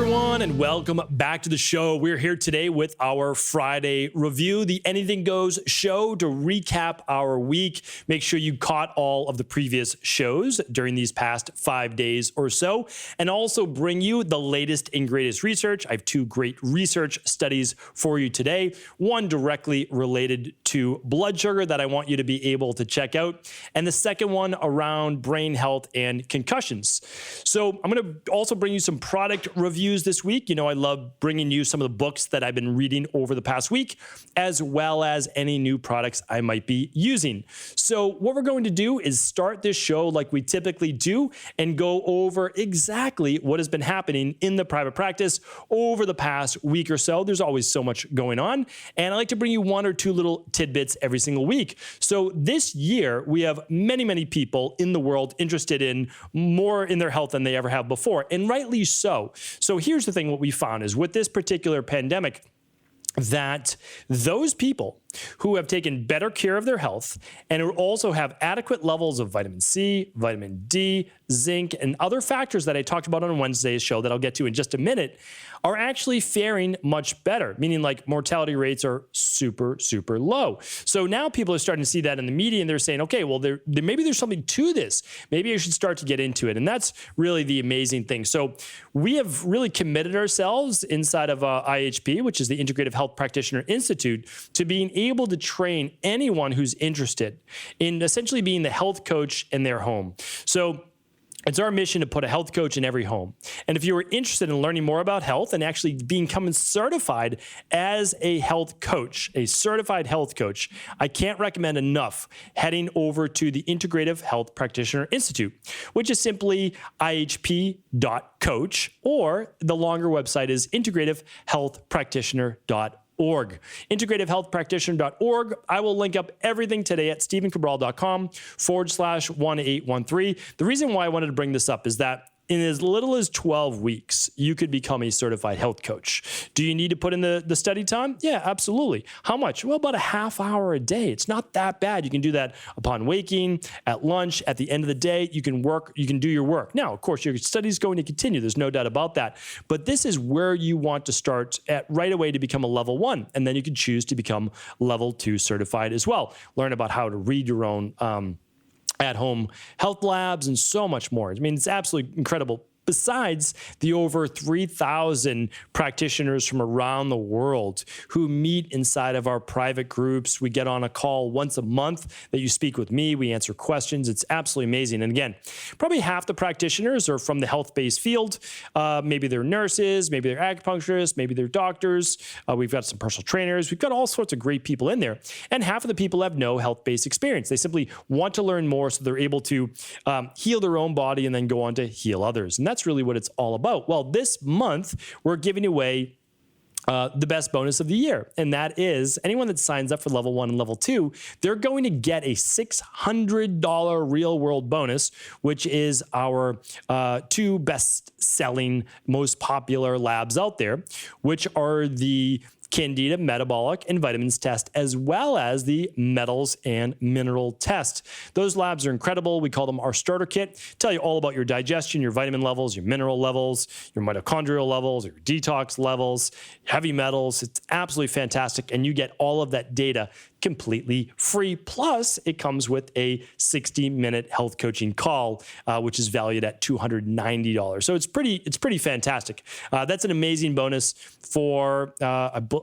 everyone, and welcome back to the show. We're here today with our Friday review, the Anything Goes show, to recap our week. Make sure you caught all of the previous shows during these past 5 days or so, and also bring you the latest and greatest research. I have two great research studies for you today. One directly related to blood sugar that I want you to be able to check out, and the second one around brain health and concussions. So I'm going to also bring you some product reviews this week. You know, I love bringing you some of the books that I've been reading over the past week, as well as any new products I might be using. So what we're going to do is start this show like we typically do and go over exactly what has been happening in the private practice over the past week or so. There's always so much going on, and I like to bring you one or two little tidbits every single week. So this year, we have many people in the world interested in more in their health than they ever have before, and rightly so. So here's the thing, what we found is with this particular pandemic, that those people who have taken better care of their health and who also have adequate levels of vitamin C, vitamin D, zinc, and other factors that I talked about on Wednesday's show that I'll get to in just a minute are actually faring much better, meaning like mortality rates are super low. So now people are starting to see that in the media, and they're saying, okay, well, maybe there's something to this. Maybe I should start to get into it. And that's really the amazing thing. So we have really committed ourselves inside of IHP, which is the Integrative Health Practitioner Institute, to being able to train anyone who's interested in essentially being the health coach in their home. So it's our mission to put a health coach in every home. And if you are interested in learning more about health and actually becoming certified as a health coach, a certified health coach, I can't recommend enough heading over to the Integrative Health Practitioner Institute, which is simply ihp.coach, or the longer website is integrativehealthpractitioner.org. Integrativehealthpractitioner.org. I will link up everything today at stephencabral.com/1813. The reason why I wanted to bring this up is that in as little as 12 weeks, you could become a certified health coach. Do you need to put in the study time? Yeah, absolutely. How much? Well, about a half hour a day. It's not that bad. You can do that upon waking, at lunch, at the end of the day. You can do your work. Now, of course, your study is going to continue. There's no doubt about that. But this is where you want to start at right away to become a level 1. And then you can choose to become level 2 certified as well. Learn about how to read your own at-home health labs and so much more. I mean, it's absolutely incredible. Besides the over 3,000 practitioners from around the world who meet inside of our private groups. We get on a call once a month that you speak with me. We answer questions. It's absolutely amazing. And again, probably half the practitioners are from the health-based field. Maybe they're nurses, maybe they're acupuncturists, maybe they're doctors. We've got some personal trainers. We've got all sorts of great people in there. And half of the people have no health-based experience. They simply want to learn more so they're able to heal their own body and then go on to heal others. And that's really what it's all about. Well, this month, we're giving away the best bonus of the year, and that is anyone that signs up for level 1 and level 2, they're going to get a $600 real world bonus, which is our two best-selling, most popular labs out there, which are the Candida metabolic and vitamins test, as well as the metals and mineral test. Those labs are incredible. We call them our starter kit. Tell you all about your digestion, your vitamin levels, your mineral levels, your mitochondrial levels, your detox levels, heavy metals. It's absolutely fantastic. And you get all of that data completely free. Plus, it comes with a 60-minute health coaching call, which is valued at $290. So it's pretty fantastic. That's an amazing bonus for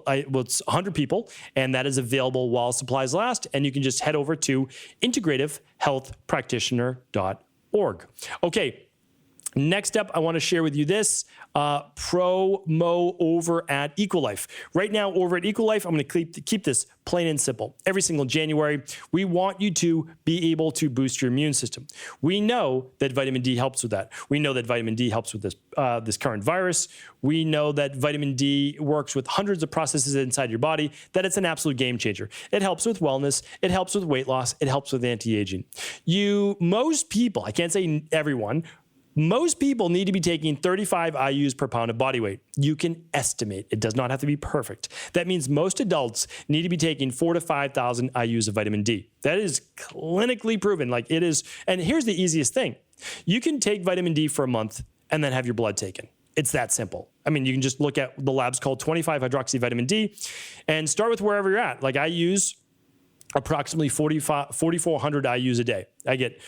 it's 100 people, and that is available while supplies last. And you can just head over to integrativehealthpractitioner.org. Okay. Next up, I want to share with you this promo over at Equalife. Right now, over at Equalife, I'm going to keep this plain and simple. Every single January, we want you to be able to boost your immune system. We know that vitamin D helps with that. We know that vitamin D helps with this current virus. We know that vitamin D works with hundreds of processes inside your body, that it's an absolute game changer. It helps with wellness. It helps with weight loss. It helps with anti-aging. Most people, I can't say everyone, most people need to be taking 35 IUs per pound of body weight. You can estimate. It does not have to be perfect. That means most adults need to be taking 4,000 to 5,000 IUs of vitamin D. That is clinically proven. Like it is. And here's the easiest thing. You can take vitamin D for a month and then have your blood taken. It's that simple. I mean, you can just look at the labs called 25-hydroxy vitamin D and start with wherever you're at. Like I use approximately 4,400 IUs a day. I get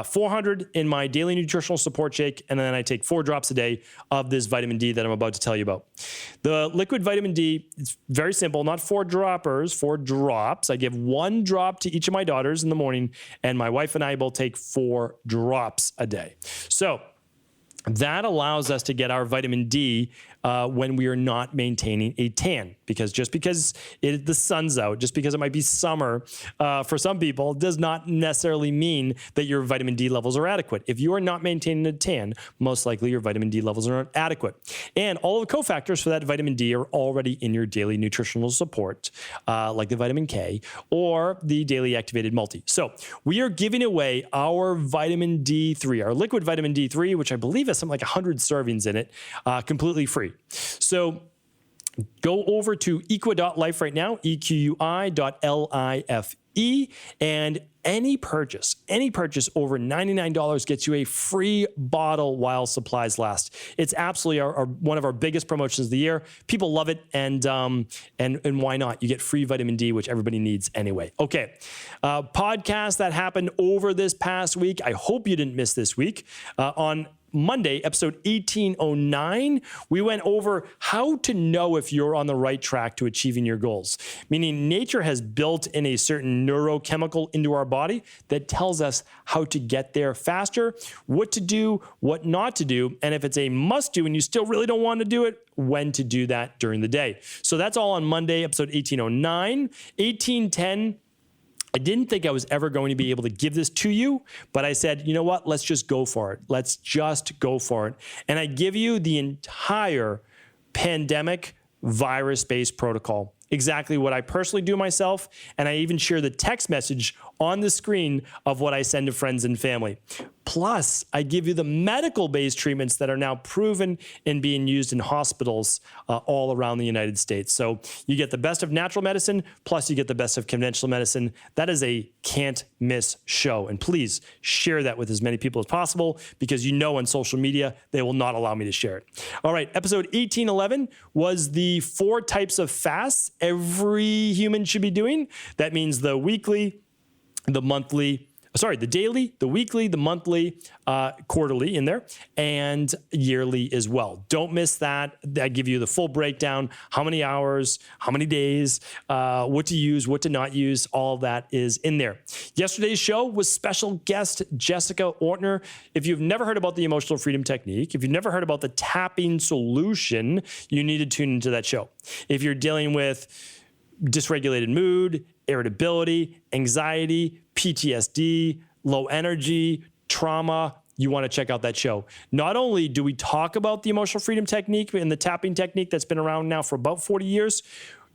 400 in my daily nutritional support shake, and then I take 4 drops a day of this vitamin D that I'm about to tell you about. The liquid vitamin D, it's very simple, not 4 droppers, 4 drops. I give 1 drop to each of my daughters in the morning, and my wife and I both take 4 drops a day. So that allows us to get our vitamin D when we are not maintaining a tan, because just because the sun's out, just because it might be summer for some people, does not necessarily mean that your vitamin D levels are adequate. If you are not maintaining a tan, most likely your vitamin D levels are not adequate. And all of the cofactors for that vitamin D are already in your daily nutritional support, like the vitamin K or the daily activated multi. So we are giving away our vitamin D3, our liquid vitamin D3, which I believe has something like 100 servings in it, completely free. So go over to equi.life right now, equi.life, and any purchase over $99 gets you a free bottle while supplies last. It's absolutely one of our biggest promotions of the year. People love it, and why not? You get free vitamin D, which everybody needs anyway. Okay, podcast that happened over this past week. I hope you didn't miss this week. On Monday, episode 1809, we went over how to know if you're on the right track to achieving your goals. Meaning nature has built in a certain neurochemical into our body that tells us how to get there faster, what to do, what not to do, and if it's a must do and you still really don't want to do it, when to do that during the day. So that's all on Monday, episode 1809. 1810, I didn't think I was ever going to be able to give this to you, but I said, you know what? Let's just go for it. Let's just go for it. And I give you the entire pandemic virus-based protocol, exactly what I personally do myself, and I even share the text message on the screen of what I send to friends and family. Plus, I give you the medical-based treatments that are now proven and being used in hospitals all around the United States. So you get the best of natural medicine, plus you get the best of conventional medicine. That is a can't-miss show. And please share that with as many people as possible, because you know on social media, they will not allow me to share it. All right, episode 1811 was the 4 types of fasts every human should be doing. That means the weekly, the daily, the weekly, the monthly, quarterly in there, and yearly as well. Don't miss that. I give you the full breakdown, how many hours, how many days, what to use, what to not use, all of that is in there. Yesterday's show was special guest Jessica Ortner. If you've never heard about the emotional freedom technique, if you've never heard about the tapping solution, you need to tune into that show. If you're dealing with dysregulated mood, irritability, anxiety, PTSD, low energy, trauma, you want to check out that show. Not only do we talk about the emotional freedom technique and the tapping technique that's been around now for about 40 years,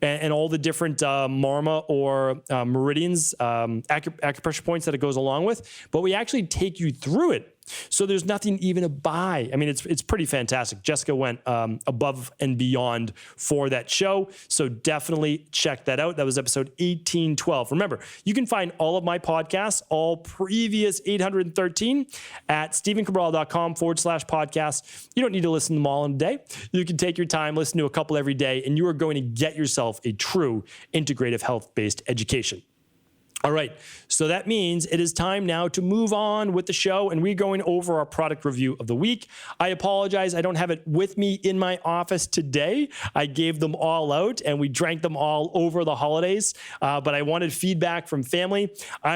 and all the different marma or meridians, acupressure points that it goes along with, but we actually take you through it. So there's nothing even to buy. I mean, it's pretty fantastic. Jessica went above and beyond for that show. So definitely check that out. That was episode 1812. Remember, you can find all of my podcasts, all previous 813 at stephencabral.com/podcast. You don't need to listen to them all in a day. You can take your time, listen to a couple every day, and you are going to get yourself a true integrative health-based education. All right, so that means it is time now to move on with the show, and we're going over our product review of the week. I apologize, I don't have it with me in my office today. I gave them all out, and we drank them all over the holidays, but I wanted feedback from family.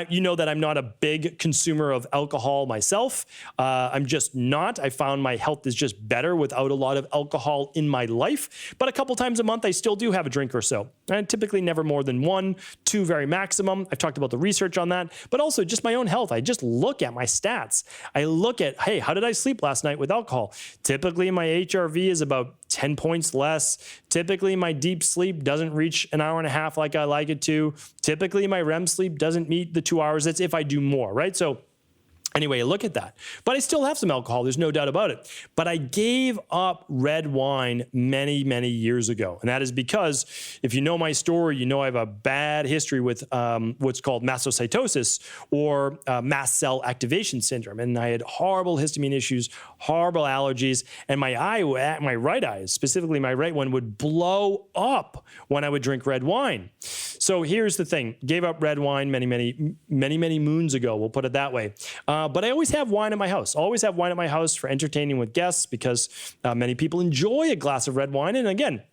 You know that I'm not a big consumer of alcohol myself. I'm just not. I found my health is just better without a lot of alcohol in my life, but a couple times a month, I still do have a drink or so, and typically never more than 1, 2 very maximum. I've talked about the research on that, but also just my own health. I just look at my stats. I look at, hey, how did I sleep last night with alcohol? Typically, my HRV is about 10 points less. Typically, my deep sleep doesn't reach an hour and a half like I like it to. Typically, my REM sleep doesn't meet the 2 hours. That's if I do more, right? So Anyway, look at that. But I still have some alcohol. There's no doubt about it. But I gave up red wine many, many years ago. And that is because if you know my story, you know I have a bad history with what's called mastocytosis or mast cell activation syndrome. And I had horrible histamine issues, horrible allergies. And my right eye, specifically my right one, would blow up when I would drink red wine. So here's the thing. Gave up red wine many moons ago. We'll put it that way. But I always have wine at my house. Always have wine at my house for entertaining with guests because many people enjoy a glass of red wine. And again,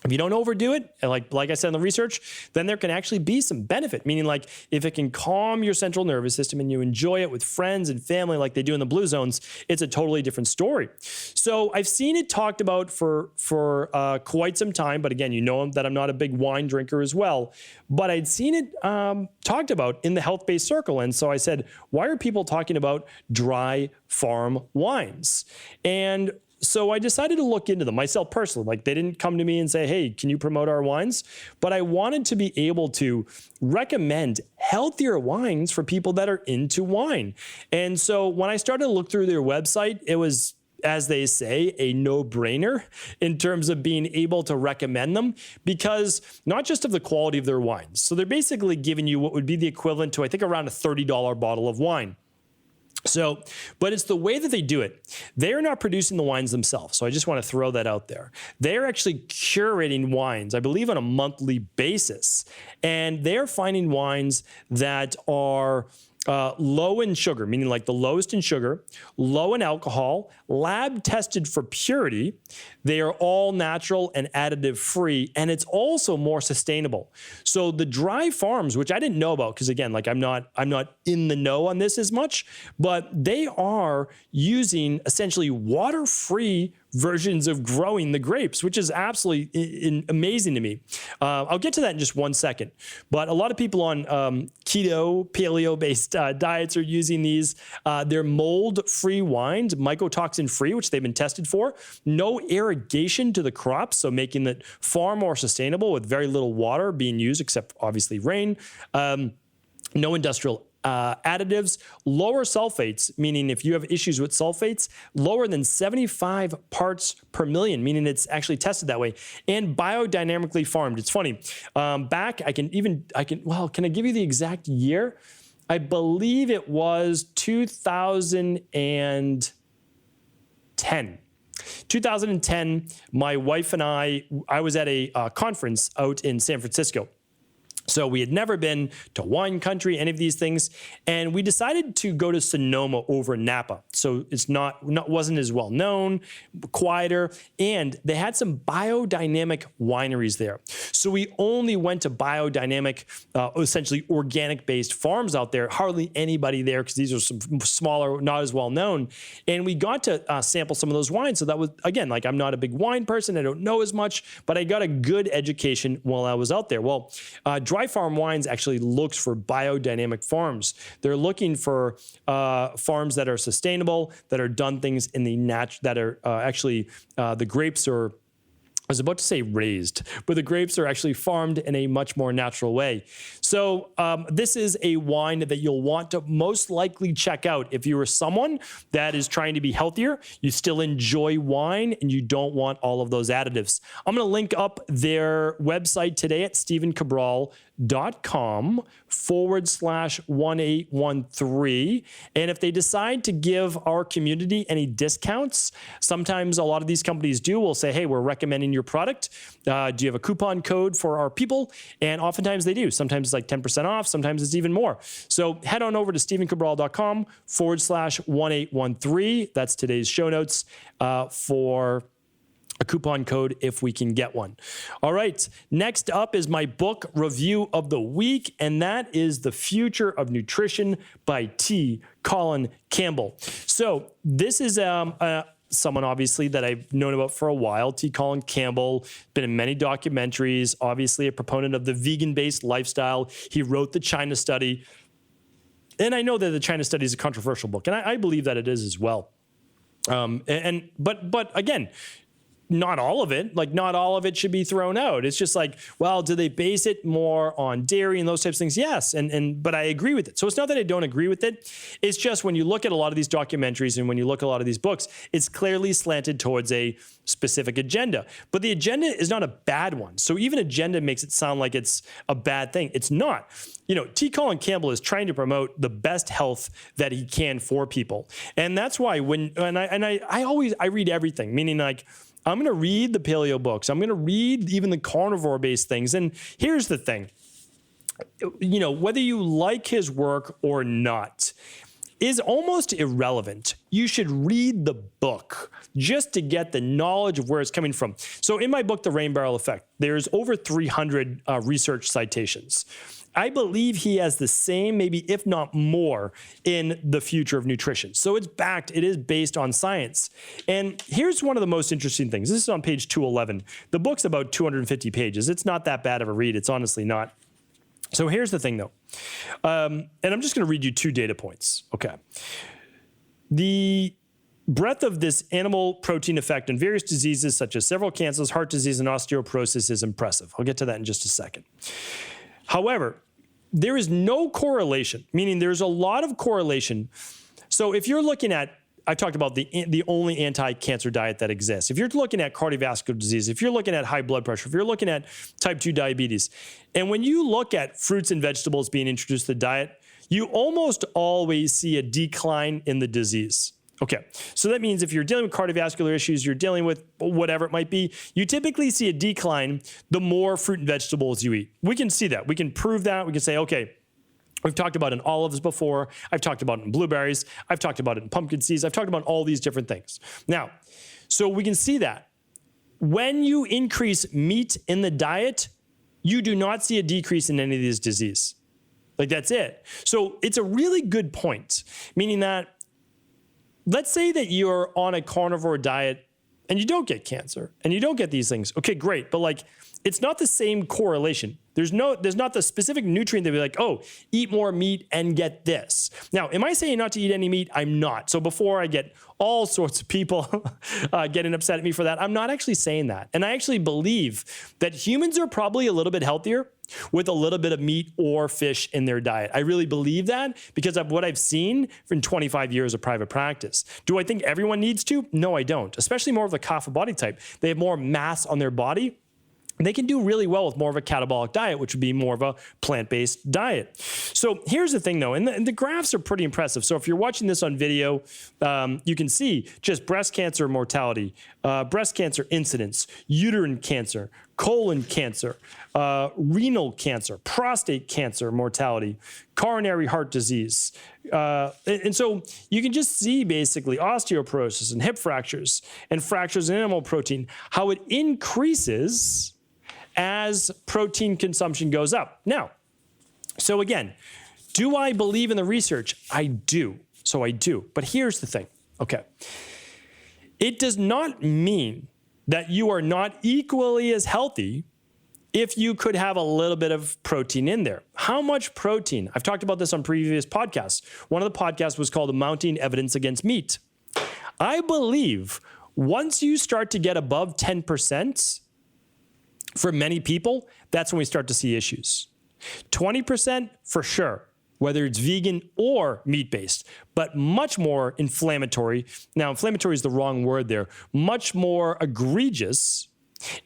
if you don't overdo it, like I said in the research, then there can actually be some benefit, meaning like if it can calm your central nervous system and you enjoy it with friends and family like they do in the blue zones, it's a totally different story. So I've seen it talked about for quite some time, but again, you know that I'm not a big wine drinker as well, but I'd seen it talked about in the health-based circle. And so I said, why are people talking about dry farm wines? And so I decided to look into them myself personally. Like they didn't come to me and say, hey, can you promote our wines? But I wanted to be able to recommend healthier wines for people that are into wine. And so when I started to look through their website, it was, as they say, a no-brainer in terms of being able to recommend them because not just of the quality of their wines. So they're basically giving you what would be the equivalent to, I think, around a $30 bottle of wine. So, but it's the way that they do it. They're not producing the wines themselves. So I just want to throw that out there. They're actually curating wines, I believe, on a monthly basis. And they're finding wines that are low in sugar, meaning like the lowest in sugar, low in alcohol, lab tested for purity. They are all natural and additive free, and it's also more sustainable. So the dry farms, which I didn't know about, because again, like I'm not in the know on this as much, but they are using essentially water-free versions of growing the grapes, which is absolutely amazing to me. I'll get to that in just one second. But a lot of people on keto, paleo-based diets are using these. They're mold-free wines, mycotoxin-free, which they've been tested for. No irrigation to the crops, so making it far more sustainable with very little water being used, except obviously rain. No industrial additives, lower sulfates, meaning if you have issues with sulfates, lower than 75 parts per million, meaning it's actually tested that way, and biodynamically farmed. It's funny. Can I give you the exact year? I believe it was 2010. 2010, my wife and I was at a conference out in San Francisco. So we had never been to wine country, any of these things, and we decided to go to Sonoma over Napa. So it's wasn't as well known, quieter, and they had some biodynamic wineries there. So we only went to biodynamic, essentially organic-based farms out there. Hardly anybody there because these are some smaller, not as well known. And we got to sample some of those wines. So that was, again, like I'm not a big wine person, I don't know as much, but I got a good education while I was out there. Well, Dry Farm Wines actually looks for biodynamic farms. They're looking for farms that are sustainable, that are done things in the that are actually the grapes are. I was about to say raised, but the grapes are actually farmed in a much more natural way. So this is a wine that you'll want to most likely check out if you are someone that is trying to be healthier, you still enjoy wine, and you don't want all of those additives. I'm going to link up their website today at stephencabral.com/1813. And if they decide to give our community any discounts, sometimes a lot of these companies will say, hey, we're recommending your product. Do you have a coupon code for our people? And oftentimes they do. Sometimes it's like 10% off. Sometimes it's even more. So head on over to stephencabral.com/1813. That's today's show notes for a coupon code if we can get one. All right. Next up is my book review of the week, and that is The Future of Nutrition by T. Colin Campbell. So this is someone obviously that I've known about for a while. T. Colin Campbell, been in many documentaries, obviously a proponent of the vegan-based lifestyle. He wrote the China Study. And I know that the China Study is a controversial book, and I believe that it is as well. But again, not all of it. Like, not all of it should be thrown out. It's just like, well, do they base it more on dairy and those types of things? Yes, but I agree with it. So it's not that I don't agree with it. It's just when you look at a lot of these documentaries and when you look at a lot of these books, it's clearly slanted towards a specific agenda. But the agenda is not a bad one. So even agenda makes it sound like it's a bad thing. It's not. You know, T. Colin Campbell is trying to promote the best health that he can for people. And that's why I read everything, meaning like, I'm going to read the paleo books. I'm going to read even the carnivore-based things. And here's the thing, you know, whether you like his work or not is almost irrelevant. You should read the book just to get the knowledge of where it's coming from. So in my book, The Rain Barrel Effect, there's over 300 research citations. I believe he has the same, maybe if not more, in The Future of Nutrition. So it's backed, it is based on science. And here's one of the most interesting things. This is on page 211. The book's about 250 pages. It's not that bad of a read. It's honestly not. So here's the thing though. And I'm just gonna read you 2 data points, okay? The breadth of this animal protein effect on various diseases such as several cancers, heart disease, and osteoporosis is impressive. I'll get to that in just a second. However, there is no correlation, meaning there's a lot of correlation. So if you're looking at, I talked about the only anti-cancer diet that exists. If you're looking at cardiovascular disease, if you're looking at high blood pressure, if you're looking at type 2 diabetes, and when you look at fruits and vegetables being introduced to the diet, you almost always see a decline in the disease. Okay, so that means if you're dealing with cardiovascular issues, you're dealing with whatever it might be, you typically see a decline the more fruit and vegetables you eat. We can see that. We can prove that. We can say, okay, we've talked about it in olives before. I've talked about it in blueberries. I've talked about it in pumpkin seeds. I've talked about all these different things. Now, so we can see that. When you increase meat in the diet, you do not see a decrease in any of these diseases. Like, that's it. So it's a really good point, meaning that let's say that you're on a carnivore diet and you don't get cancer and you don't get these things. Okay, great. But like, it's not the same correlation. There's not the specific nutrient that be like, oh, eat more meat and get this. Now, am I saying not to eat any meat? I'm not. So before I get all sorts of people getting upset at me for that, I'm not actually saying that. And I actually believe that humans are probably a little bit healthier with a little bit of meat or fish in their diet. I really believe that because of what I've seen in 25 years of private practice. Do I think everyone needs to? No, I don't. Especially more of the kapha body type. They have more mass on their body. They can do really well with more of a catabolic diet, which would be more of a plant-based diet. So here's the thing though, and the graphs are pretty impressive. So if you're watching this on video, you can see just breast cancer mortality, breast cancer incidence, uterine cancer, colon cancer, renal cancer, prostate cancer mortality, coronary heart disease. And so you can just see basically osteoporosis and hip fractures and fractures in animal protein, how it increases as protein consumption goes up. Now, so again, do I believe in the research? I do. So I do. But here's the thing. Okay. It does not mean that you are not equally as healthy if you could have a little bit of protein in there. How much protein? I've talked about this on previous podcasts. One of the podcasts was called Mounting Evidence Against Meat. I believe once you start to get above 10%, for many people, that's when we start to see issues. 20% for sure, whether it's vegan or meat-based, but much more inflammatory. Now, inflammatory is the wrong word there. Much more egregious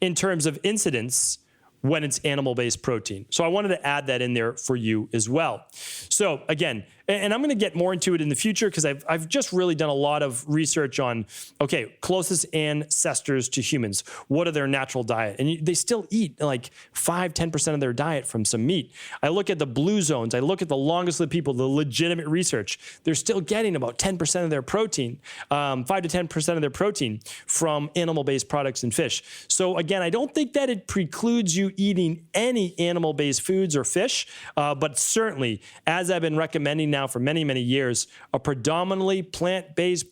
in terms of incidence when it's animal-based protein. So I wanted to add that in there for you as well. So again, and I'm going to get more into it in the future because I've just really done a lot of research on, okay, closest ancestors to humans. What are their natural diet? And they still eat like 5-10% of their diet from some meat. I look at the blue zones. I look at the longest lived people, the legitimate research. They're still getting about 10% of their protein, 5 to 10% of their protein from animal-based products and fish. So again, I don't think that it precludes you eating any animal-based foods or fish, but certainly, as I've been recommending now for many, many years, a predominantly plant-based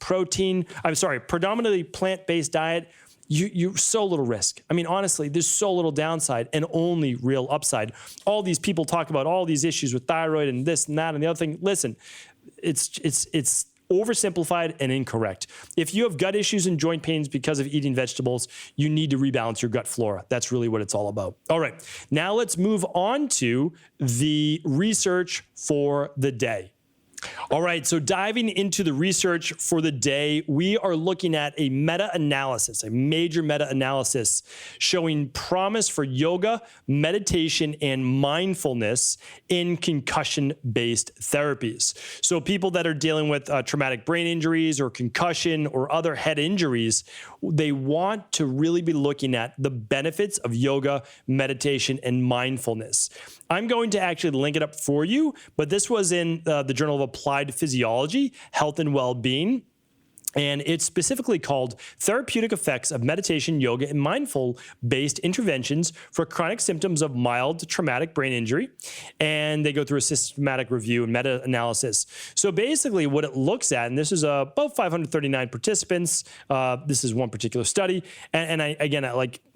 diet, you're so little risk. I mean, honestly, there's so little downside and only real upside. All these people talk about all these issues with thyroid and this and that and the other thing. Listen, it's oversimplified and incorrect. If you have gut issues and joint pains because of eating vegetables, you need to rebalance your gut flora. That's really what it's all about. All right, now let's move on to the research for the day. All right, so diving into the research for the day, we are looking at a meta-analysis, a major meta-analysis showing promise for yoga, meditation, and mindfulness in concussion-based therapies. So people that are dealing with traumatic brain injuries or concussion or other head injuries, they want to really be looking at the benefits of yoga, meditation, and mindfulness. I'm going to actually link it up for you, but this was in the Journal of Applied Physiology, Health and Well-Being. And it's specifically called Therapeutic Effects of Meditation, Yoga, and Mindful-Based Interventions for Chronic Symptoms of Mild Traumatic Brain Injury. And they go through a systematic review and meta-analysis. So basically what it looks at, and this is about 539 participants. This is one particular study. And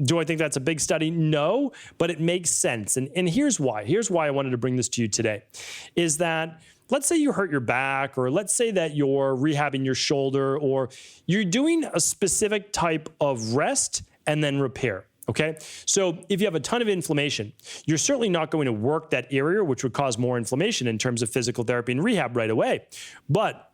do I think that's a big study? No, but it makes sense. And here's why. Here's why I wanted to bring this to you today, is that let's say you hurt your back, or let's say that you're rehabbing your shoulder, or you're doing a specific type of rest and then repair. Okay, so if you have a ton of inflammation, you're certainly not going to work that area, which would cause more inflammation in terms of physical therapy and rehab right away. But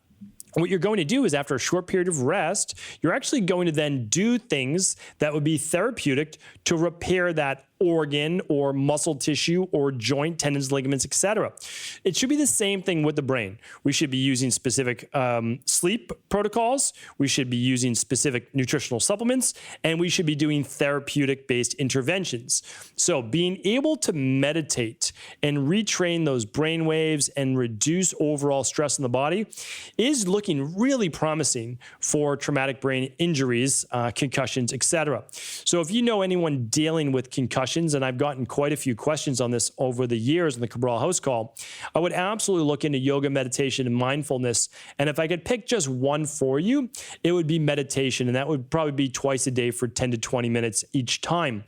what you're going to do is, after a short period of rest, you're actually going to then do things that would be therapeutic to repair that organ or muscle tissue or joint, tendons, ligaments, etc. It should be the same thing with the brain. We should be using specific sleep protocols. We should be using specific nutritional supplements, and we should be doing therapeutic-based interventions. So being able to meditate and retrain those brain waves and reduce overall stress in the body is looking really promising for traumatic brain injuries, concussions, etc. So if you know anyone dealing with concussions, and I've gotten quite a few questions on this over the years in the Cabral House Call, I would absolutely look into yoga, meditation, and mindfulness. And if I could pick just one for you, it would be meditation, and that would probably be twice a day for 10 to 20 minutes each time.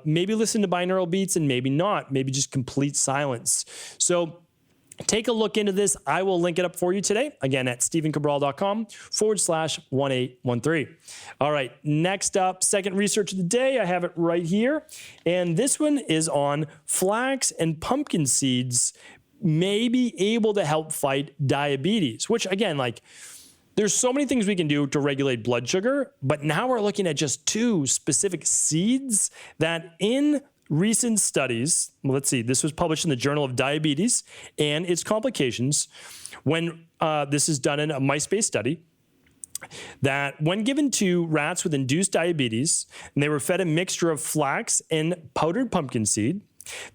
Maybe listen to binaural beats, and maybe not. Maybe just complete silence. So take a look into this. I will link it up for you today, again, at stephencabral.com/1813. All right, next up, second research of the day. I have it right here. And this one is on flax and pumpkin seeds may be able to help fight diabetes, which again, there's so many things we can do to regulate blood sugar, but now we're looking at just two specific seeds that in recent studies, let's see, this was published in the Journal of Diabetes and Its Complications, when this is done in a mice-based study, that when given to rats with induced diabetes, and they were fed a mixture of flax and powdered pumpkin seed,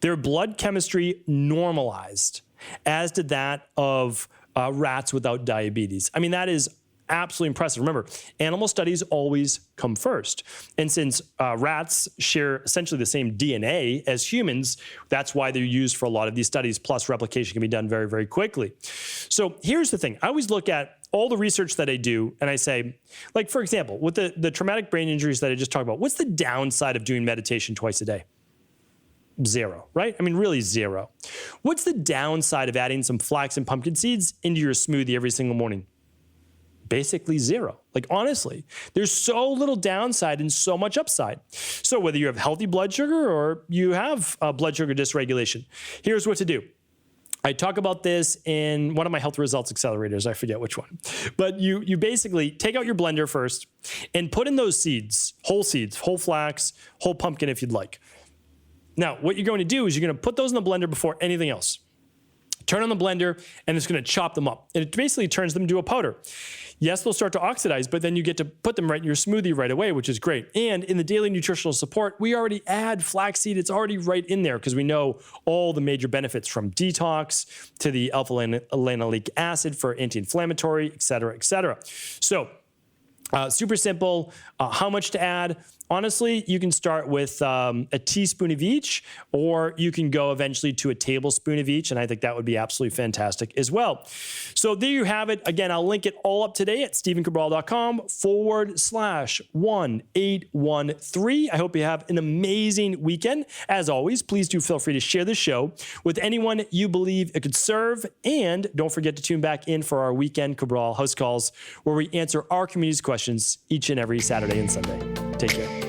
their blood chemistry normalized, as did that of rats without diabetes. I mean, that is absolutely impressive. Remember, animal studies always come first. And since rats share essentially the same DNA as humans, that's why they're used for a lot of these studies, plus replication can be done very, very quickly. So here's the thing. I always look at all the research that I do, and I say, for example, with the traumatic brain injuries that I just talked about, what's the downside of doing meditation twice a day? Zero, right? I mean, really zero. What's the downside of adding some flax and pumpkin seeds into your smoothie every single morning? Basically zero. Honestly, there's so little downside and so much upside. So whether you have healthy blood sugar or you have blood sugar dysregulation, here's what to do. I talk about this in one of my health results accelerators. I forget which one. But you basically take out your blender first and put in those seeds, whole flax, whole pumpkin if you'd like. Now, what you're going to do is you're going to put those in the blender before anything else. Turn on the blender, and it's going to chop them up. And it basically turns them into a powder. Yes, they'll start to oxidize, but then you get to put them right in your smoothie right away, which is great. And in the daily nutritional support, we already add flaxseed. It's already right in there because we know all the major benefits, from detox to the alpha-lanolenic acid for anti-inflammatory, et cetera, et cetera. So super simple. How much to add? honestly, you can start with a teaspoon of each, or you can go eventually to a tablespoon of each. And I think that would be absolutely fantastic as well. So there you have it. Again, I'll link it all up today at stephencabral.com/1813. I hope you have an amazing weekend. As always, please do feel free to share the show with anyone you believe it could serve. And don't forget to tune back in for our weekend Cabral house calls, where we answer our community's questions each and every Saturday and Sunday. Take care.